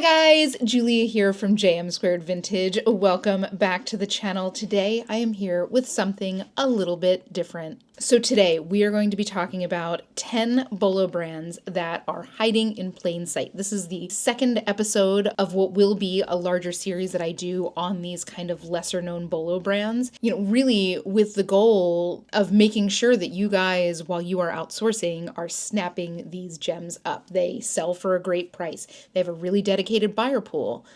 guys, Julia here from JM Squared Vintage. Welcome back to the channel. Today I am here with something a little bit different. So today we are going to be talking about 10 bolo brands that are hiding in plain sight. This is the second episode of what will be a larger series that I do on these kind of lesser known bolo brands. You know, really with the goal of making sure that you guys, while you are outsourcing, are snapping these gems up. They sell for a great price. They have a really dedicated buyer pool.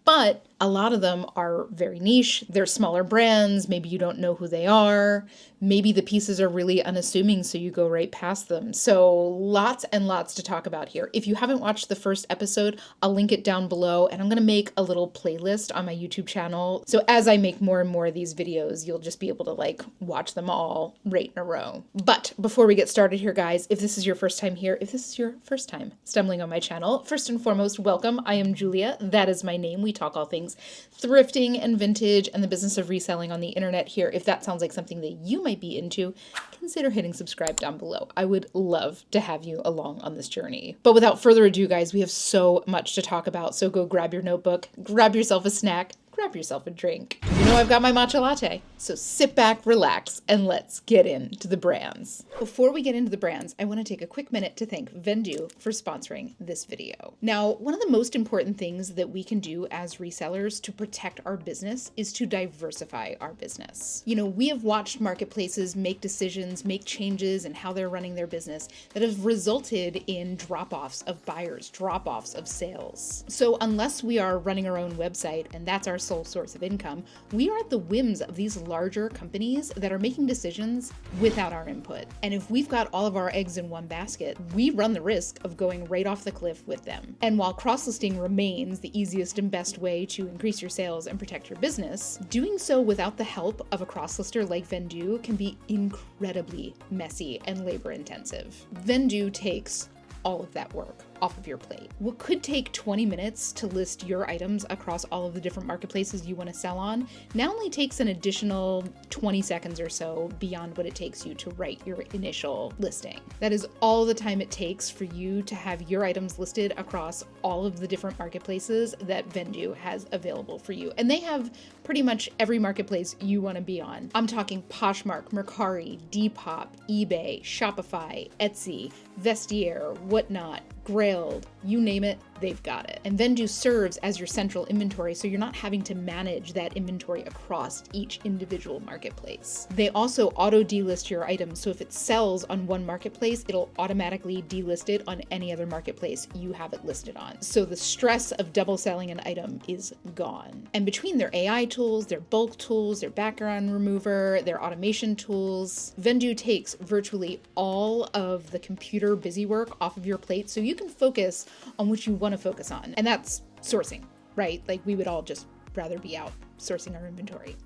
But a lot of them are very niche. They're smaller brands. Maybe you don't know who they are. Maybe the pieces are really unassuming, so you go right past them. So lots and lots to talk about here. If you haven't watched the first episode, I'll link it down below, and I'm going to make a little playlist on my YouTube channel. So as I make more and more of these videos, you'll just be able to watch them all right in a row. But before we get started here, guys, if this is your first time here, if this is your first time stumbling on my channel, first and foremost, welcome. I am Julia. That is my name. We talk all things thrifting and vintage and the business of reselling on the internet here. If that sounds like something that you might be into, consider hitting subscribe down below. I would love to have you along on this journey. But without further ado, guys, we have so much to talk about. So go grab your notebook, grab yourself a snack, grab yourself a drink. You know I've got my matcha latte. So sit back, relax, and let's get into the brands. Before we get into the brands, I want to take a quick minute to thank Vendu for sponsoring this video. Now, one of the most important things that we can do as resellers to protect our business is to diversify our business. You know, we have watched marketplaces make decisions, make changes in how they're running their business that have resulted in drop-offs of buyers, drop-offs of sales. So unless we are running our own website and that's our sole source of income, we are at the whims of these larger companies that are making decisions without our input. And if we've got all of our eggs in one basket, we run the risk of going right off the cliff with them. And while cross-listing remains the easiest and best way to increase your sales and protect your business, doing so without the help of a cross-lister like Vendu can be incredibly messy and labor-intensive. Vendu takes all of that work off of your plate. What could take 20 minutes to list your items across all of the different marketplaces you want to sell on now only takes an additional 20 seconds or so beyond what it takes you to write your initial listing. That is all the time it takes for you to have your items listed across all of the different marketplaces that Vendu has available for you. And they have pretty much every marketplace you want to be on. I'm talking Poshmark, Mercari, Depop, eBay, Shopify, Etsy, Vestiaire, Whatnot, Grailed, you name it, they've got it. And Vendu serves as your central inventory, so you're not having to manage that inventory across each individual marketplace. They also auto delist your items, so if it sells on one marketplace, it'll automatically delist it on any other marketplace you have it listed on. So the stress of double selling an item is gone. And between their AI tools, their bulk tools, their background remover, their automation tools, Vendu takes virtually all of the computer busy work off of your plate so you can focus on what you want to focus on. And that's sourcing, right? Like we would all just rather be out sourcing our inventory.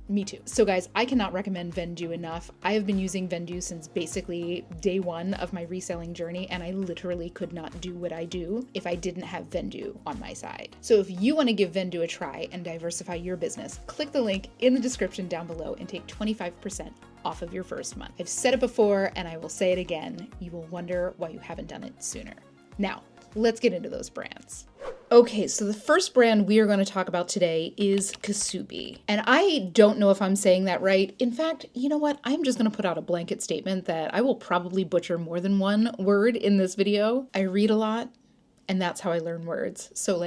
Me too. So guys, I cannot recommend Vendu enough. I have been using Vendu since basically day one of my reselling journey, and I literally could not do what I do if I didn't have Vendu on my side. So if you want to give Vendu a try and diversify your business, click the link in the description down below and take 25% off of your first month. I've said it before and I will say it again. You will wonder why you haven't done it sooner. Now, let's get into those brands. Okay, so the first brand we are going to talk about today is Ksubi. And I don't know if I'm saying that right. In fact, you know what? I'm just going to put out a blanket statement that I will probably butcher more than one word in this video. I read a lot, and that's how I learn words. So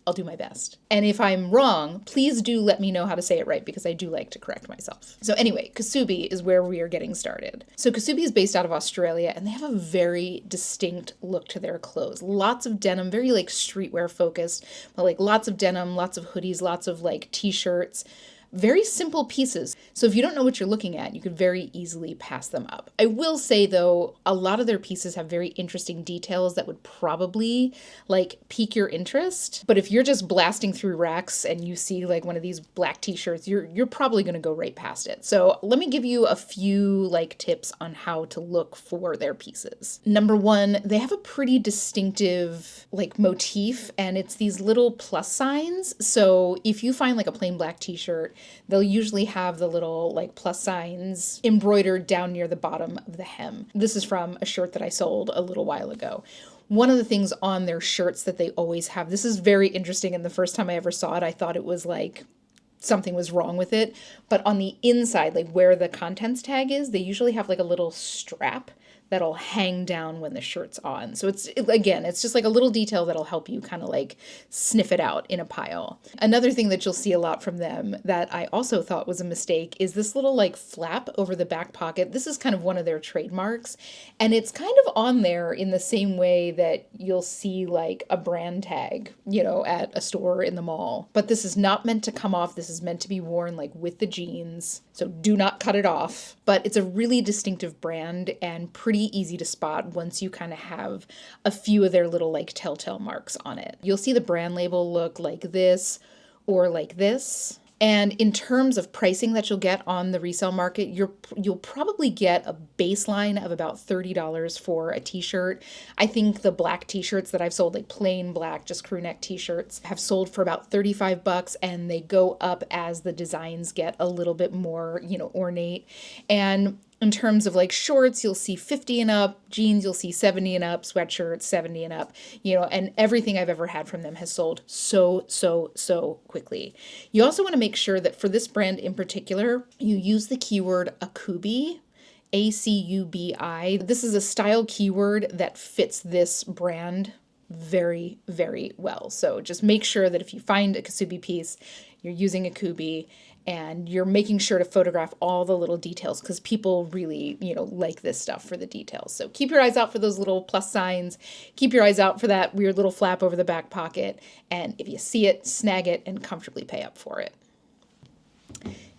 I'll do my best. And if I'm wrong, please do let me know how to say it right because I do like to correct myself. So anyway, Ksubi is where we are getting started. So Ksubi is based out of Australia and they have a very distinct look to their clothes. Lots of denim, very streetwear focused, but lots of denim, lots of hoodies, lots of t-shirts. Very simple pieces. So if you don't know what you're looking at, you could very easily pass them up. I will say though, a lot of their pieces have very interesting details that would probably pique your interest. But if you're just blasting through racks and you see one of these black t-shirts, you're probably going to go right past it. So let me give you a few tips on how to look for their pieces. Number one, they have a pretty distinctive motif, and it's these little plus signs. So if you find a plain black t-shirt, they'll usually have the little plus signs embroidered down near the bottom of the hem. This is from a shirt that I sold a little while ago. One of the things on their shirts that they always have, this is very interesting, and the first time I ever saw it, I thought it was like something was wrong with it. But on the inside, like where the contents tag is, they usually have like a little strap that'll hang down when the shirt's on. So it's just like a little detail that'll help you kind of like sniff it out in a pile. Another thing that you'll see a lot from them that I also thought was a mistake is this little like flap over the back pocket. This is kind of one of their trademarks, and it's kind of on there in the same way that you'll see like a brand tag, at a store in the mall. But this is not meant to come off. This is meant to be worn like with the jeans. So do not cut it off. But it's a really distinctive brand and pretty easy to spot once you kind of have a few of their little like telltale marks on it. You'll see the brand label look like this or like this. And in terms of pricing that you'll get on the resale market, you'll probably get a baseline of about $30 for a t-shirt. I think the black t-shirts that I've sold, like plain black, just crew neck t-shirts, have sold for about $35, and they go up as the designs get a little bit more, ornate. And in terms of like shorts, you'll see 50 and up, jeans, you'll see 70 and up, sweatshirts, 70 and up, and everything I've ever had from them has sold so quickly. You also want to make sure that for this brand in particular, you use the keyword Akubi, ACUBI. This is a style keyword that fits this brand very, very well. So just make sure that if you find a Ksubi piece, you're using Akubi, and you're making sure to photograph all the little details because people really, like this stuff for the details. So keep your eyes out for those little plus signs. Keep your eyes out for that weird little flap over the back pocket. And if you see it, snag it and comfortably pay up for it.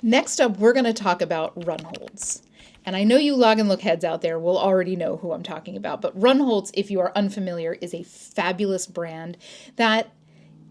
Next up, we're going to talk about Rundholz. And I know you log and look heads out there will already know who I'm talking about, but Rundholz, if you are unfamiliar, is a fabulous brand that,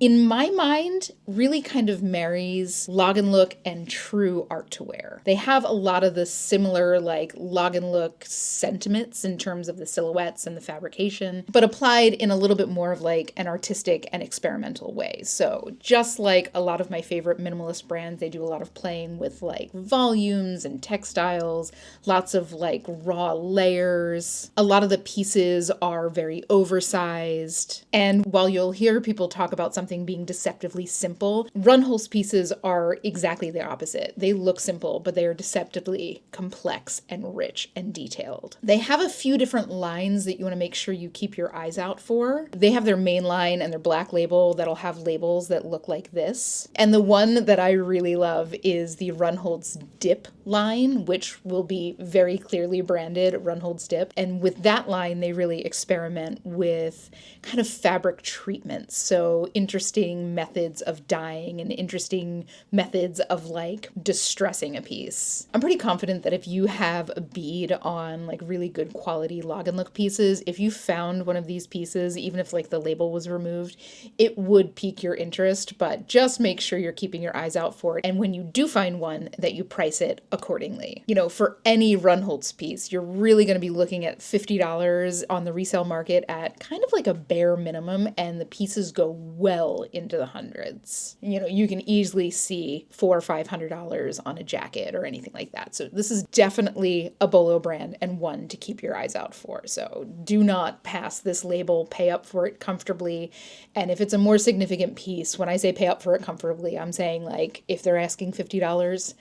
in my mind, really kind of marries log and look and true art to wear. They have a lot of the similar like log and look sentiments in terms of the silhouettes and the fabrication, but applied in a little bit more of like an artistic and experimental way. So just like a lot of my favorite minimalist brands, they do a lot of playing with like volumes and textiles, lots of like raw layers. A lot of the pieces are very oversized. And while you'll hear people talk about something being deceptively simple, Rundholz pieces are exactly the opposite. They look simple, but they are deceptively complex and rich and detailed. They have a few different lines that you want to make sure you keep your eyes out for. They have their main line and their black label that'll have labels that look like this. And the one that I really love is the Rundholz Dip line, which will be very clearly branded Rundholz Dip. And with that line, they really experiment with kind of fabric treatments. So interesting methods of dyeing and interesting methods of like distressing a piece. I'm pretty confident that if you have a bead on like really good quality log and look pieces, if you found one of these pieces, even if like the label was removed, it would pique your interest, but just make sure you're keeping your eyes out for it. And when you do find one, that you price it accordingly. For any Rundholz piece, you're really going to be looking at $50 on the resale market at kind of like a bare minimum, and the pieces go well into the hundreds. You can easily see $400 or $500 on a jacket or anything like that. So this is definitely a Bolo brand and one to keep your eyes out for. So do not pass this label, pay up for it comfortably. And if it's a more significant piece, when I say pay up for it comfortably, I'm saying like if they're asking $50,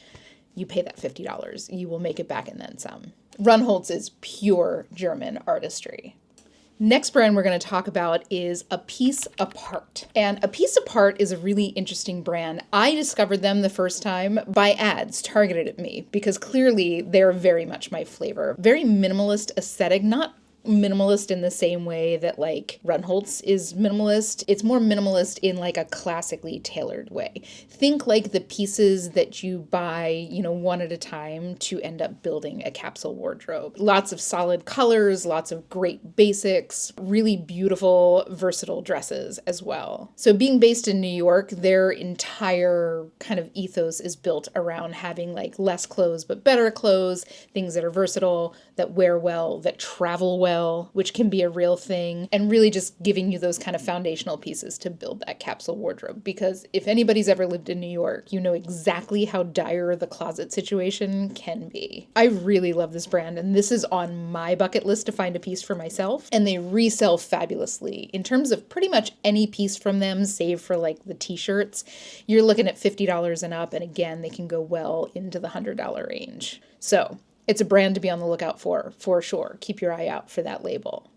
you pay that $50. You will make it back and then some. Rundholz is pure German artistry. Next brand we're going to talk about is Apiece Apart. And Apiece Apart is a really interesting brand. I discovered them the first time by ads targeted at me because clearly they're very much my flavor. Very minimalist aesthetic, not minimalist in the same way that like Rundholz is minimalist. It's more minimalist in like a classically tailored way. Think like the pieces that you buy, one at a time to end up building a capsule wardrobe. Lots of solid colors, lots of great basics, really beautiful, versatile dresses as well. So being based in New York, their entire kind of ethos is built around having like less clothes, but better clothes, things that are versatile, that wear well, that travel well, well, which can be a real thing, and really just giving you those kind of foundational pieces to build that capsule wardrobe. Because if anybody's ever lived in New York, you know exactly how dire the closet situation can be. I really love this brand, and this is on my bucket list to find a piece for myself, and they resell fabulously. In terms of pretty much any piece from them, save for like the t-shirts, you're looking at $50 and up, and again, they can go well into the $100 range. So it's a brand to be on the lookout for sure. Keep your eye out for that label.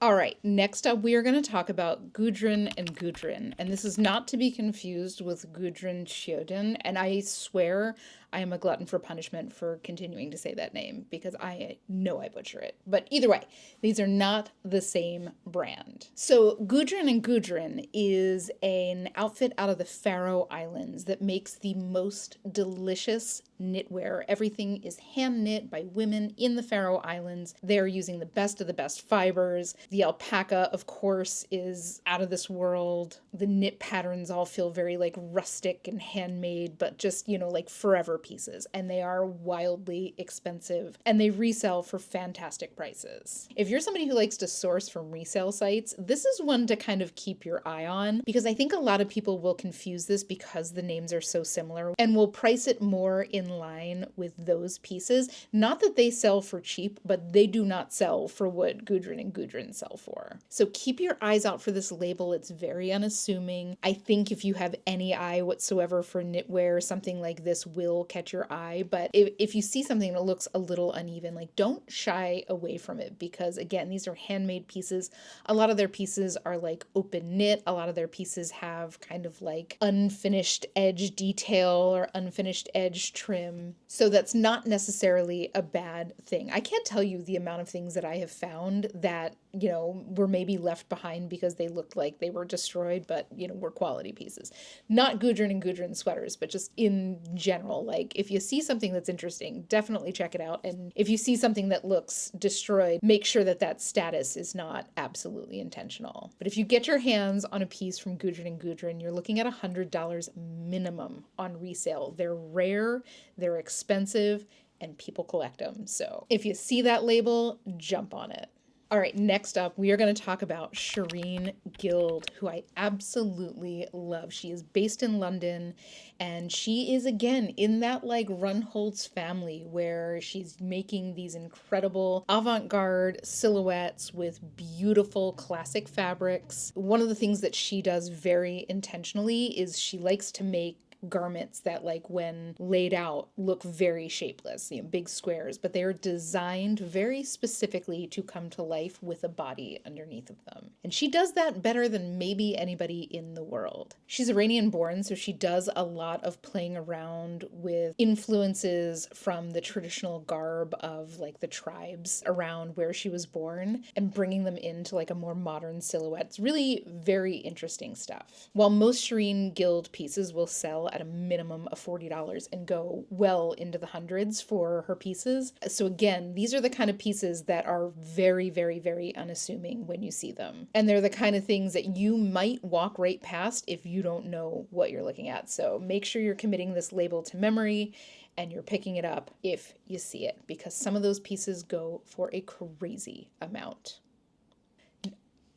All right, next up, we are going to talk about Guðrun and Guðrun, and this is not to be confused with Guðrun Guðrun, and I swear I am a glutton for punishment for continuing to say that name because I know I butcher it. But either way, these are not the same brand. So Guðrun and Guðrun is an outfit out of the Faroe Islands that makes the most delicious knitwear. Everything is hand knit by women in the Faroe Islands. They're using the best of the best fibers. The alpaca, of course, is out of this world. The knit patterns all feel very like rustic and handmade, but just, you know, like forever pieces. And they are wildly expensive and they resell for fantastic prices. If you're somebody who likes to source from resale sites, this is one to kind of keep your eye on because I think a lot of people will confuse this because the names are so similar and will price it more in line with those pieces. Not that they sell for cheap, but they do not sell for what Guðrun and Guðrun sell for. So keep your eyes out for this label. It's very unassuming. I think if you have any eye whatsoever for knitwear, something like this will catch your eye. But if you see something that looks a little uneven, like don't shy away from it because again, these are handmade pieces. A lot of their pieces are like open knit. A lot of their pieces have kind of like unfinished edge detail or unfinished edge trim. So that's not necessarily a bad thing. I can't tell you the amount of things that I have found that, you know, were maybe left behind because they looked like they were destroyed, but, you know, were quality pieces. Not Guðrun and Guðrun sweaters, but just in general. Like if you see something that's interesting, definitely check it out. And if you see something that looks destroyed, make sure that that status is not absolutely intentional. But if you get your hands on a piece from Guðrun and Guðrun, you're looking at $100 minimum on resale. They're rare, they're expensive, and people collect them. So if you see that label, jump on it. All right, next up, we are going to talk about Shirin Guild, who I absolutely love. She is based in London, and she is, again, in that like Rundholz family where she's making these incredible avant-garde silhouettes with beautiful classic fabrics. One of the things that she does very intentionally is she likes to make garments that like when laid out look very shapeless, you know, big squares, but they are designed very specifically to come to life with a body underneath of them. And she does that better than maybe anybody in the world. She's Iranian born, so she does a lot of playing around with influences from the traditional garb of like the tribes around where she was born and bringing them into like a more modern silhouette. It's really very interesting stuff. While most Shirin Guild pieces will sell at a minimum of $40 and go well into the hundreds for her pieces. So again, these are the kind of pieces that are very, very, very unassuming when you see them. And they're the kind of things that you might walk right past if you don't know what you're looking at. So make sure you're committing this label to memory and you're picking it up if you see it, because some of those pieces go for a crazy amount.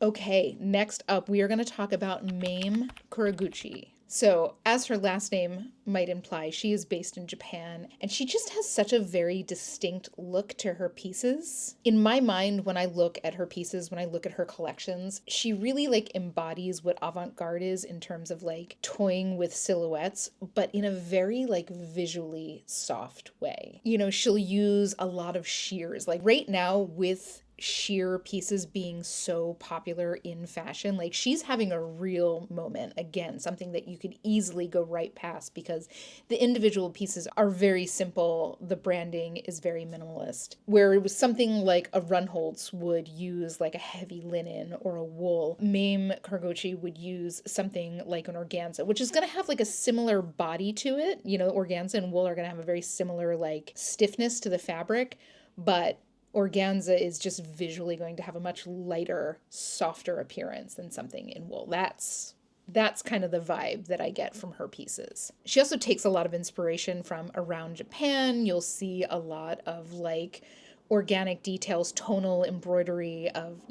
Okay, next up, we are going to talk about Maim Kuraguchi. So, as her last name might imply, she is based in Japan, and she just has such a very distinct look to her pieces. In my mind, when I look at her pieces, when I look at her collections, she really like embodies what avant-garde is in terms of like toying with silhouettes, but in a very like visually soft way. You know, she'll use a lot of sheers. Like right now with sheer pieces being so popular in fashion, like she's having a real moment. Again, something that you could easily go right past because the individual pieces are very simple. The branding is very minimalist. Where it was something like a Rundholz would use like a heavy linen or a wool, Maim Kuraguchi would use something like an organza, which is going to have like a similar body to it. You know, organza and wool are going to have a very similar like stiffness to the fabric, but organza is just visually going to have a much lighter, softer appearance than something in wool. That's kind of the vibe that I get from her pieces. She also takes a lot of inspiration from around Japan. You'll see a lot of like organic details, tonal embroidery of,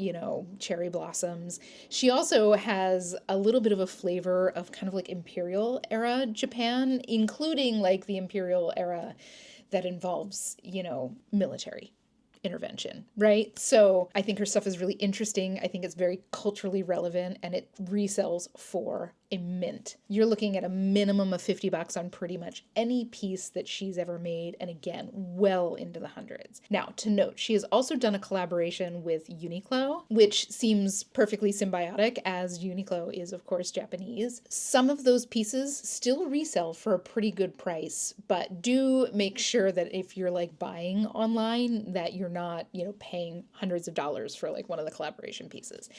cherry blossoms. She also has a little bit of a flavor of kind of like imperial era Japan, including like the imperial era that involves, military intervention, right? So I think her stuff is really interesting. I think it's very culturally relevant and it resells for a mint. You're looking at a minimum of $50 on pretty much any piece that she's ever made. And again, well into the hundreds. Now, to note, she has also done a collaboration with Uniqlo, which seems perfectly symbiotic as Uniqlo is, of course, Japanese. Some of those pieces still resell for a pretty good price, but do make sure that if you're like buying online, that you're not, paying hundreds of dollars for like one of the collaboration pieces.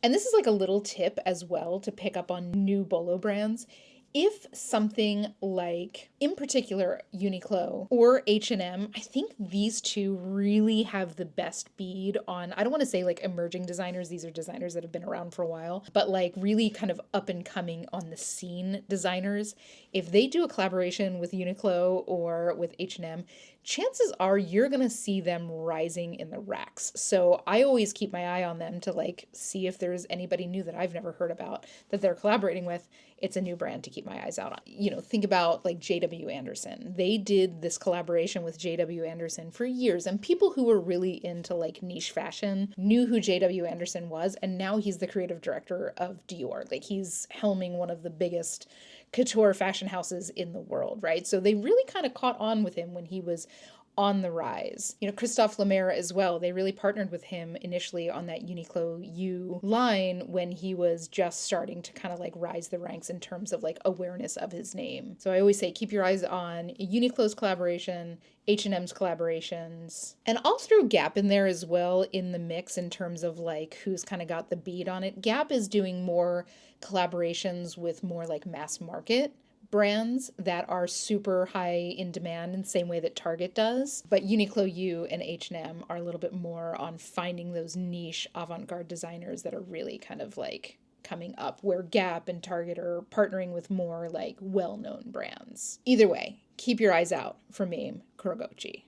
And this is like a little tip as well to pick up on new bolo brands. If something like, in particular, Uniqlo or H&M, I think these two really have the best bead on, I don't want to say like emerging designers, these are designers that have been around for a while, but like really kind of up and coming on the scene designers. If they do a collaboration with Uniqlo or with H&M, chances are you're going to see them rising in the racks. So I always keep my eye on them to like see if there's anybody new that I've never heard about that they're collaborating with. It's a new brand to keep my eyes out on. Think about like J.W. Anderson. They did this collaboration with J.W. Anderson for years, and people who were really into like niche fashion knew who J.W. Anderson was, and now he's the creative director of Dior. Like he's helming one of the biggest couture fashion houses in the world, right? So they really kind of caught on with him when he was on the rise. Christophe Lemaire as well, they really partnered with him initially on that Uniqlo U line when he was just starting to kind of like rise the ranks in terms of like awareness of his name. So I always say keep your eyes on Uniqlo's collaboration, H&M's collaborations, and I'll throw Gap in there as well in the mix in terms of like who's kind of got the bead on it. Gap is doing more collaborations with more like mass market brands that are super high in demand in the same way that Target does. But Uniqlo U and H&M are a little bit more on finding those niche avant-garde designers that are really kind of like coming up, where Gap and Target are partnering with more like well-known brands. Either way, keep your eyes out for Maim Kuraguchi.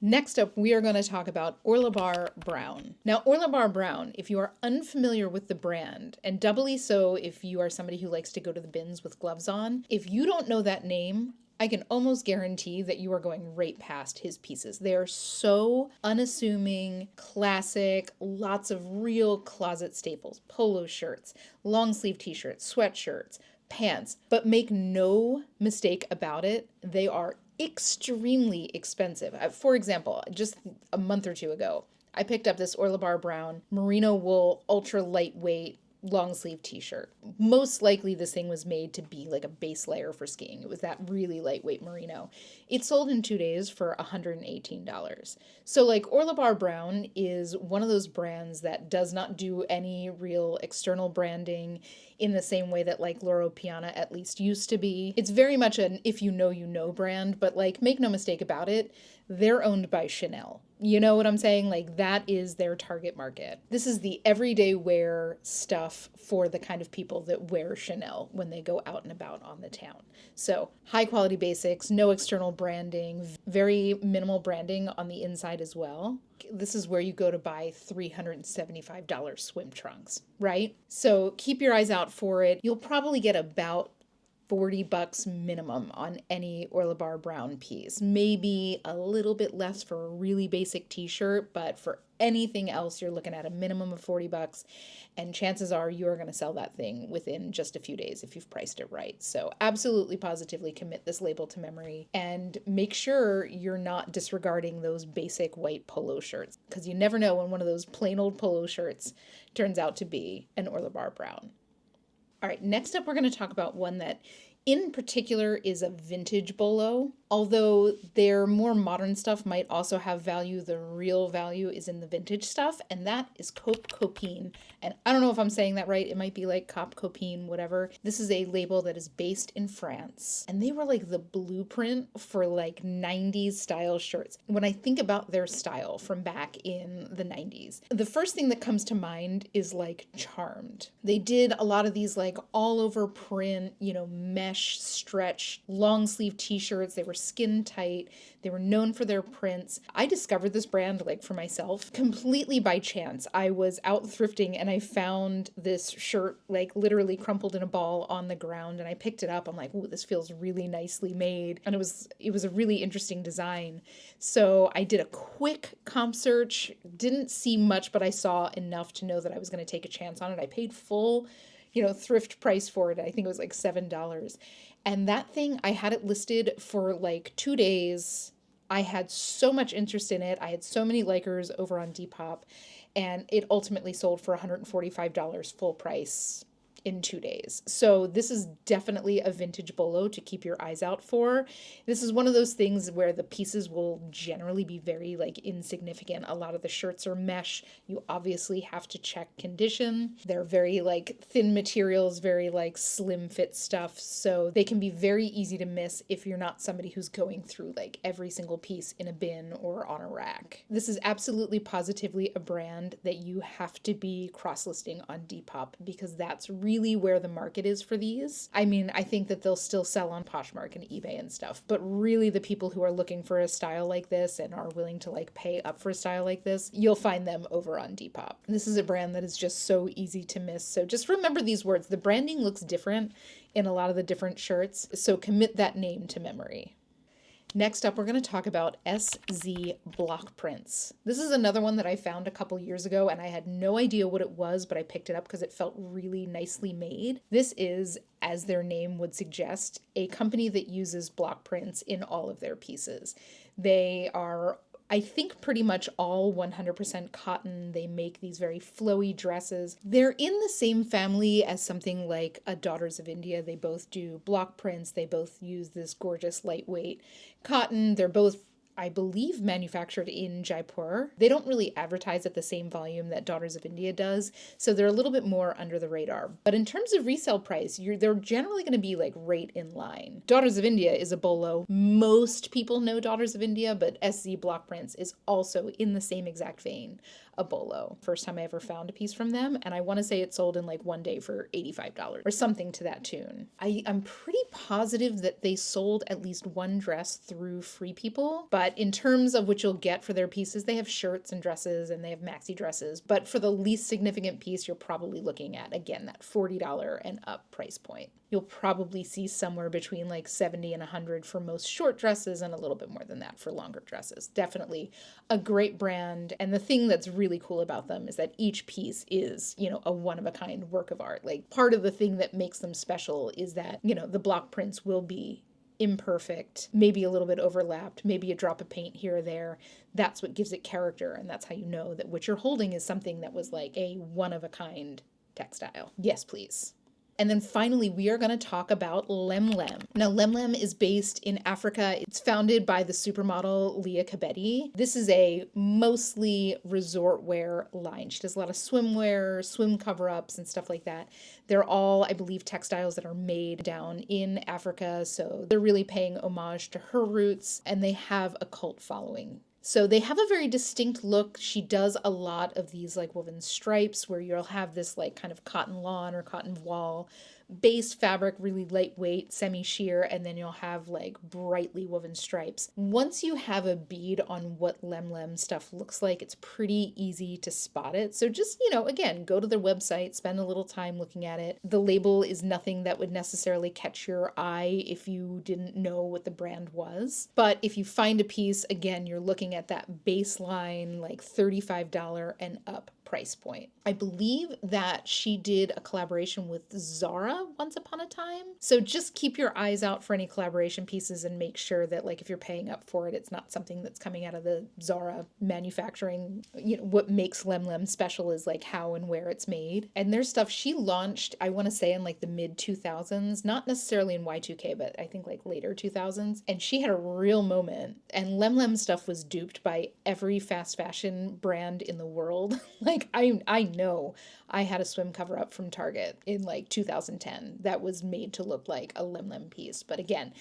Next up, we are going to talk about Orlebar Brown. Now, Orlebar Brown, if you are unfamiliar with the brand, and doubly so if you are somebody who likes to go to the bins with gloves on, if you don't know that name, I can almost guarantee that you are going right past his pieces. They are so unassuming, classic, lots of real closet staples, polo shirts, long sleeve t-shirts, sweatshirts, pants, but make no mistake about it, they are extremely expensive. For example, just a month or two ago, I picked up this Orlebar Brown merino wool ultra lightweight long sleeve t-shirt. Most likely this thing was made to be like a base layer for skiing. It was that really lightweight merino. It sold in 2 days for $118. So like Orlebar Brown is one of those brands that does not do any real external branding in the same way that like Loro Piana at least used to be. It's very much an if you know brand, but like make no mistake about it, they're owned by Chanel. You know what I'm saying? Like that is their target market. This is the everyday wear stuff for the kind of people that wear Chanel when they go out and about on the town. So high quality basics, no external branding, very minimal branding on the inside as well. This is where you go to buy $375 swim trunks, right? So keep your eyes out for it. You'll probably get about $40 minimum on any Orlebar Brown piece. Maybe a little bit less for a really basic t-shirt, but for anything else, you're looking at a minimum of $40, and chances are you're going to sell that thing within just a few days if you've priced it right. So absolutely, positively commit this label to memory and make sure you're not disregarding those basic white polo shirts, because you never know when one of those plain old polo shirts turns out to be an Orlebar Brown. All right, next up, we're going to talk about one that in particular is a vintage bolo. Although their more modern stuff might also have value, the real value is in the vintage stuff, and that is Cop.Copine. And I don't know if I'm saying that right. It might be like Cop.Copine, whatever. This is a label that is based in France, and they were like the blueprint for like 90s style shirts. When I think about their style from back in the 90s, the first thing that comes to mind is like Charmed. They did a lot of these like all over print, mesh mesh stretch long sleeve t-shirts. They were skin tight. They were known for their prints. I discovered this brand like for myself completely by chance. I was out thrifting and I found this shirt like literally crumpled in a ball on the ground, and I picked it up. I'm like, ooh, this feels really nicely made. And it was a really interesting design. So I did a quick comp search, didn't see much, but I saw enough to know that I was going to take a chance on it. I paid full, thrift price for it. I think it was like $7. And that thing, I had it listed for like 2 days. I had so much interest in it. I had so many likers over on Depop, and it ultimately sold for $145 full price in 2 days. So this is definitely a vintage bolo to keep your eyes out for. This is one of those things where the pieces will generally be very like insignificant. A lot of the shirts are mesh. You obviously have to check condition. They're very like thin materials, very like slim fit stuff. So they can be very easy to miss if you're not somebody who's going through like every single piece in a bin or on a rack. This is absolutely positively a brand that you have to be cross-listing on Depop, because that's really where the market is for these. I mean, I think that they'll still sell on Poshmark and eBay and stuff, but really the people who are looking for a style like this and are willing to like pay up for a style like this, you'll find them over on Depop. This is a brand that is just so easy to miss. So just remember these words. The branding looks different in a lot of the different shirts, so commit that name to memory. Next up, we're going to talk about SZ Blockprints. This is another one that I found a couple years ago, and I had no idea what it was, but I picked it up because it felt really nicely made. This is, as their name would suggest, a company that uses block prints in all of their pieces. They are, I think, pretty much all 100% cotton. They make these very flowy dresses. They're in the same family as something like a Daughters of India. They both do block prints. They both use this gorgeous lightweight cotton. They're both, I believe, manufactured in Jaipur. They don't really advertise at the same volume that Daughters of India does, so they're a little bit more under the radar. But in terms of resale price, they're generally going to be like right in line. Daughters of India is a bolo. Most people know Daughters of India, but SZ Blockprints is also in the same exact vein, a bolo. First time I ever found a piece from them, and I want to say it sold in like one day for $85 or something to that tune. I'm pretty positive that they sold at least one dress through Free People, but in terms of what you'll get for their pieces, they have shirts and dresses and they have maxi dresses. But for the least significant piece, you're probably looking at, again, that $40 and up price point. You'll probably see somewhere between like $70 and $100 for most short dresses and a little bit more than that for longer dresses. Definitely a great brand. And the thing that's really cool about them is that each piece is, a one-of-a-kind work of art. Like, part of the thing that makes them special is that, the block prints will be imperfect, maybe a little bit overlapped, maybe a drop of paint here or there. That's what gives it character, and that's how you know that what you're holding is something that was like a one-of-a-kind textile. Yes, please. And then finally, we are going to talk about Lemlem. Now, Lemlem is based in Africa. It's founded by the supermodel Leah Kabedi. This is a mostly resort wear line. She does a lot of swimwear, swim cover-ups, and stuff like that. They're all, I believe, textiles that are made down in Africa. So they're really paying homage to her roots, and they have a cult following. So they have a very distinct look. She does a lot of these like woven stripes where you'll have this like kind of cotton lawn or cotton voile base fabric, really lightweight, semi-sheer, and then you'll have like brightly woven stripes. Once you have a bead on what Lemlem stuff looks like, it's pretty easy to spot it. So just, again, go to their website, spend a little time looking at it. The label is nothing that would necessarily catch your eye if you didn't know what the brand was. But if you find a piece, again, you're looking at that baseline, like $35 and up price point. I believe that she did a collaboration with Zara once upon a time. So just keep your eyes out for any collaboration pieces and make sure that like if you're paying up for it, it's not something that's coming out of the Zara manufacturing. What makes Lemlem special is like how and where it's made. And there's stuff she launched, I want to say in like the mid 2000s, not necessarily in Y2K, but I think like later 2000s. And she had a real moment. And Lemlem stuff was duped by every fast fashion brand in the world. Like I know I had a swim cover up from Target in like 2010 that was made to look like a Lemlem piece. But again,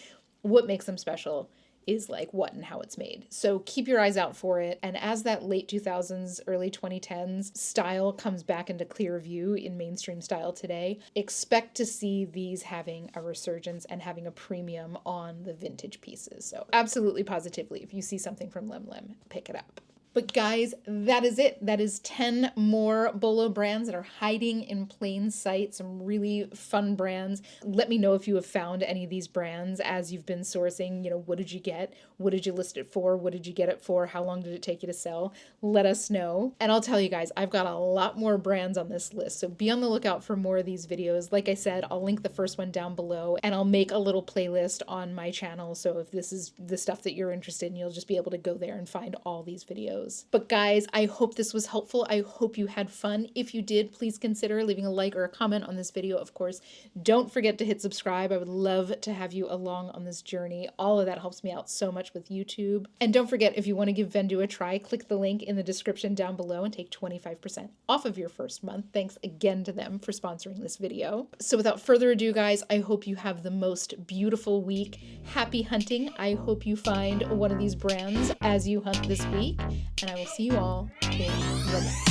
what makes them special is like what and how it's made. So keep your eyes out for it. And as that late 2000s, early 2010s style comes back into clear view in mainstream style today, expect to see these having a resurgence and having a premium on the vintage pieces. So absolutely positively, if you see something from Lemlem, pick it up. But guys, that is it. That is 10 more Bolo brands that are hiding in plain sight, some really fun brands. Let me know if you have found any of these brands as you've been sourcing. You know, what did you get? What did you list it for? What did you get it for? How long did it take you to sell? Let us know. And I'll tell you guys, I've got a lot more brands on this list, so be on the lookout for more of these videos. Like I said, I'll link the first one down below, and I'll make a little playlist on my channel, so if this is the stuff that you're interested in, you'll just be able to go there and find all these videos. But guys, I hope this was helpful. I hope you had fun. If you did, please consider leaving a like or a comment on this video. Of course, don't forget to hit subscribe. I would love to have you along on this journey. All of that helps me out so much with YouTube. And don't forget, if you want to give Vendoo a try, click the link in the description down below and take 25% off of your first month. Thanks again to them for sponsoring this video. So without further ado, guys, I hope you have the most beautiful week. Happy hunting. I hope you find one of these brands as you hunt this week. And I will see you all in the next.